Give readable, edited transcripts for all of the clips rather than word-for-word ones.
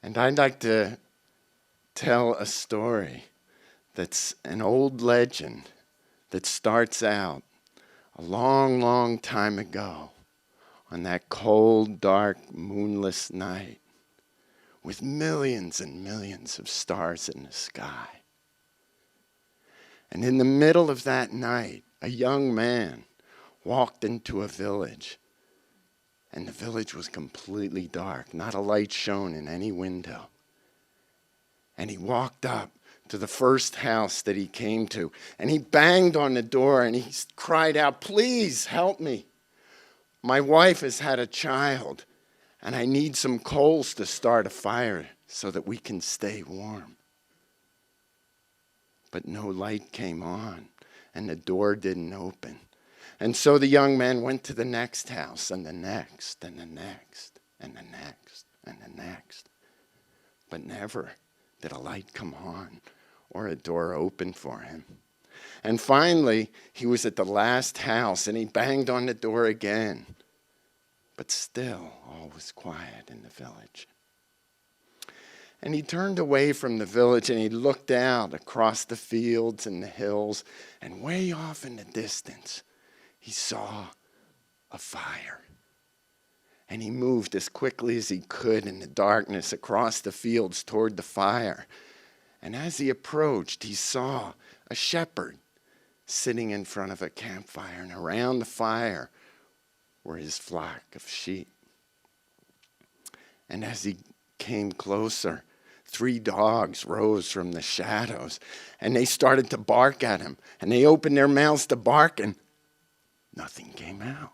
And I'd like to tell a story that's an old legend that starts out a long, long time ago on that cold, dark, moonless night with millions and millions of stars in the sky. And in the middle of that night, a young man walked into a village, and the village was completely dark, not a light shone in any window. And he walked up to the first house that he came to, and he banged on the door and he cried out, "Please help me. My wife has had a child, and I need some coals to start a fire so that we can stay warm." But no light came on, and the door didn't open. And so the young man went to the next house, and the next, and the next, and the next, and the next. But never did a light come on or a door open for him. And finally, he was at the last house, and he banged on the door again. But still, all was quiet in the village. And he turned away from the village, and he looked out across the fields and the hills, and way off in the distance, he saw a fire. And he moved as quickly as he could in the darkness across the fields toward the fire. And as he approached, he saw a shepherd sitting in front of a campfire, and around the fire were his flock of sheep. And as he came closer, 3 dogs rose from the shadows, and they started to bark at him. And they opened their mouths to bark, and nothing came out.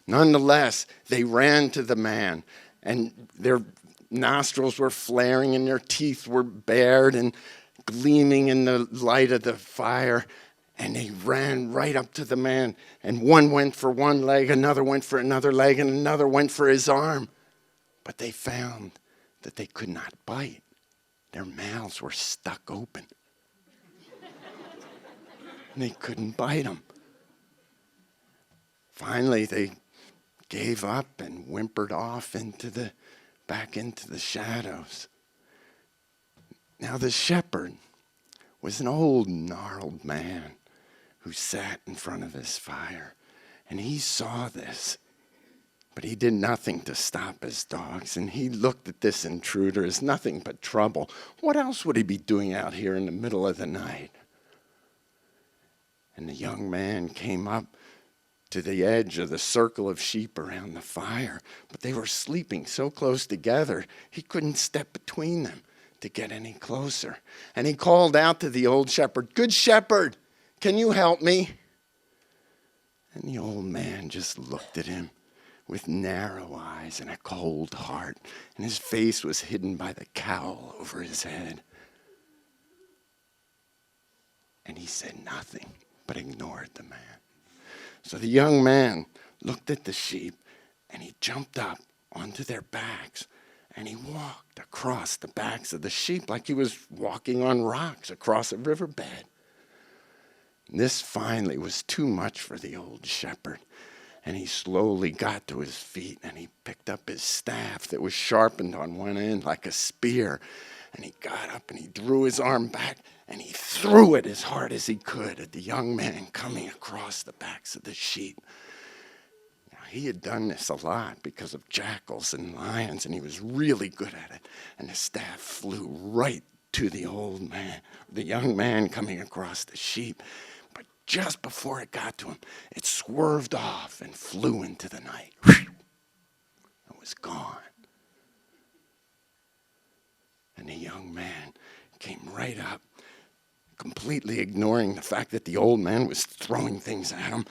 Nonetheless, they ran to the man, and their nostrils were flaring, and their teeth were bared and gleaming in the light of the fire. And they ran right up to the man, and one went for one leg, another went for another leg, and another went for his arm. But they found that they could not bite. Their mouths were stuck open. And they couldn't bite him. Finally, they gave up and whimpered off back into the shadows. Now the shepherd was an old, gnarled man who sat in front of his fire. And he saw this, but he did nothing to stop his dogs. And he looked at this intruder as nothing but trouble. What else would he be doing out here in the middle of the night? And the young man came up to the edge of the circle of sheep around the fire, but they were sleeping so close together, he couldn't step between them to get any closer. And he called out to the old shepherd, "Good shepherd, can you help me?" And the old man just looked at him with narrow eyes and a cold heart, and his face was hidden by the cowl over his head. And he said nothing, but ignored the man. So the young man looked at the sheep, and he jumped up onto their backs, and he walked across the backs of the sheep like he was walking on rocks across a riverbed. And this finally was too much for the old shepherd, and he slowly got to his feet, and he picked up his staff that was sharpened on one end like a spear, and he got up and he drew his arm back, and he threw it as hard as he could at the young man coming across the backs of the sheep. Now, he had done this a lot because of jackals and lions, and he was really good at it. And the staff flew right to the young man coming across the sheep. But just before it got to him, it swerved off and flew into the night. It was gone. And the young man came right up, completely ignoring the fact that the old man was throwing things at him.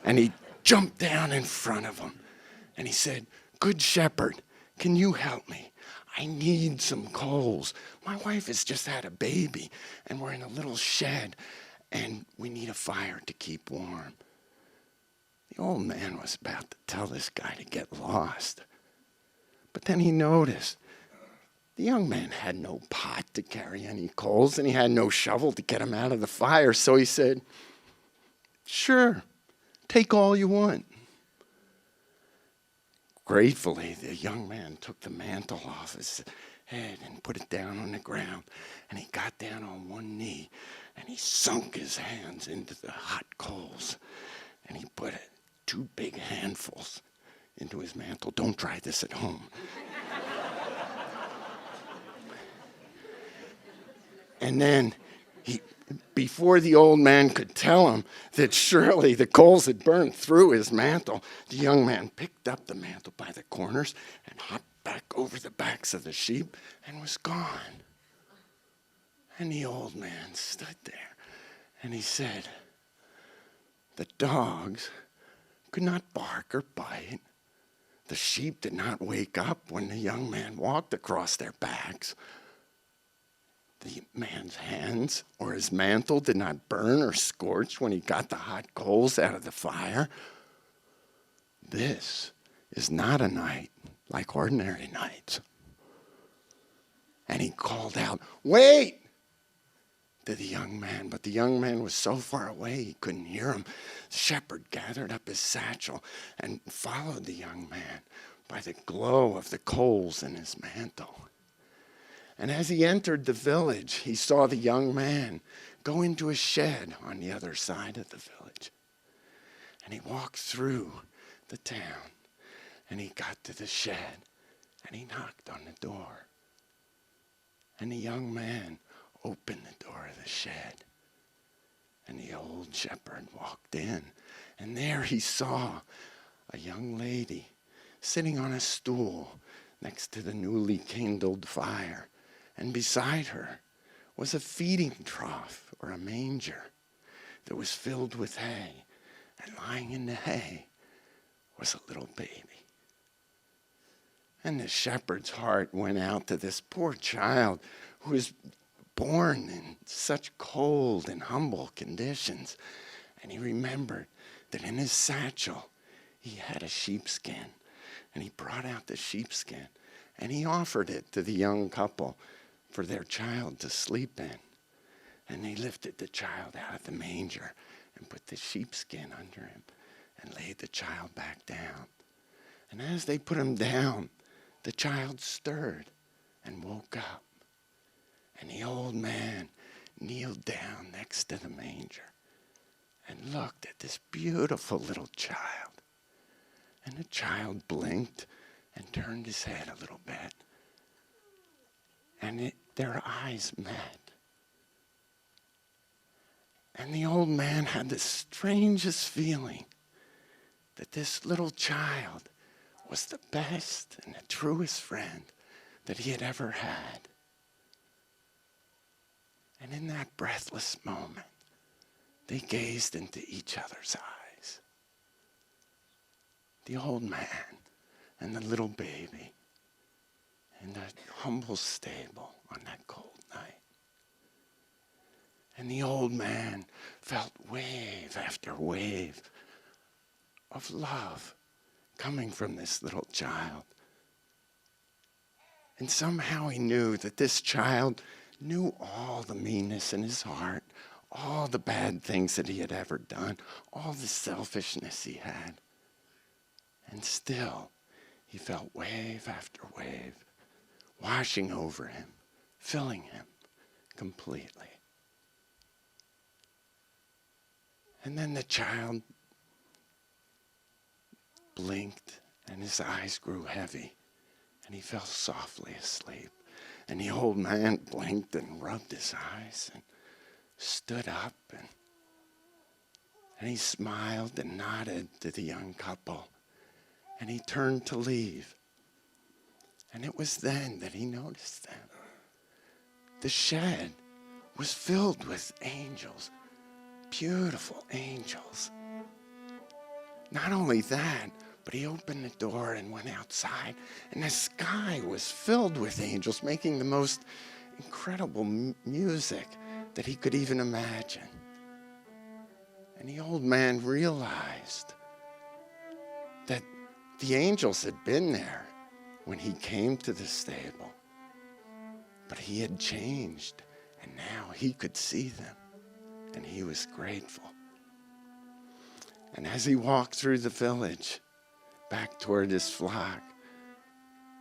And he jumped down in front of him, and he said, "Good shepherd, can you help me? I need some coals. My wife has just had a baby, and we're in a little shed, and we need a fire to keep warm." The old man was about to tell this guy to get lost. But then he noticed the young man had no pot to carry any coals, and he had no shovel to get him out of the fire. So he said, "Sure, take all you want." Gratefully, the young man took the mantle off his head and put it down on the ground. And he got down on one knee and he sunk his hands into the hot coals. And he put 2 big handfuls into his mantle. Don't try this at home. And then before the old man could tell him that surely the coals had burned through his mantle, the young man picked up the mantle by the corners and hopped back over the backs of the sheep and was gone. And the old man stood there and he said, the dogs could not bark or bite. The sheep did not wake up when the young man walked across their backs. The man's hands or his mantle did not burn or scorch when he got the hot coals out of the fire. This is not a night like ordinary nights. And he called out, "Wait!" to the young man, but the young man was so far away he couldn't hear him. The shepherd gathered up his satchel and followed the young man by the glow of the coals in his mantle. And as he entered the village, he saw the young man go into a shed on the other side of the village. And he walked through the town, and he got to the shed, and he knocked on the door. And the young man opened the door of the shed, and the old shepherd walked in, and there he saw a young lady sitting on a stool next to the newly kindled fire. And beside her was a feeding trough or a manger that was filled with hay. And lying in the hay was a little baby. And the shepherd's heart went out to this poor child who was born in such cold and humble conditions. And he remembered that in his satchel he had a sheepskin. And he brought out the sheepskin and he offered it to the young couple for their child to sleep in. And they lifted the child out of the manger and put the sheepskin under him and laid the child back down. And as they put him down, the child stirred and woke up. And the old man kneeled down next to the manger and looked at this beautiful little child. And the child blinked and turned his head a little bit. And their eyes met. And the old man had the strangest feeling that this little child was the best and the truest friend that he had ever had. And in that breathless moment, they gazed into each other's eyes. The old man and the little baby in that humble stable on that cold night. And the old man felt wave after wave of love coming from this little child. And somehow he knew that this child knew all the meanness in his heart, all the bad things that he had ever done, all the selfishness he had. And still, he felt wave after wave washing over him, filling him completely. And then the child blinked and his eyes grew heavy and he fell softly asleep. And the old man blinked and rubbed his eyes and stood up and he smiled and nodded to the young couple and he turned to leave. And it was then that he noticed them. The shed was filled with angels, beautiful angels. Not only that, but he opened the door and went outside, and the sky was filled with angels making the most incredible music that he could even imagine. And the old man realized that the angels had been there when he came to the stable, but he had changed, and now he could see them, and he was grateful. And as he walked through the village, back toward his flock.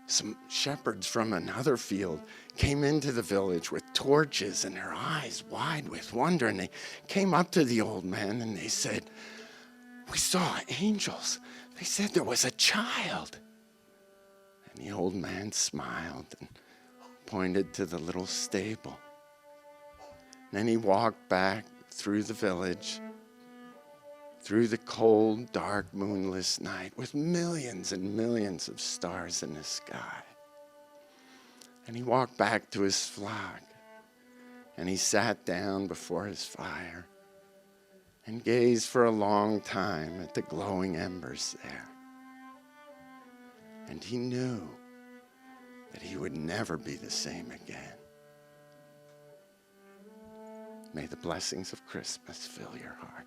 Some shepherds from another field came into the village with torches and their eyes wide with wonder. And they came up to the old man and they said, "We saw angels. They said there was a child." And the old man smiled and pointed to the little stable. Then he walked back through the village, through the cold, dark, moonless night with millions and millions of stars in the sky. And he walked back to his flock, and he sat down before his fire and gazed for a long time at the glowing embers there. And he knew that he would never be the same again. May the blessings of Christmas fill your heart.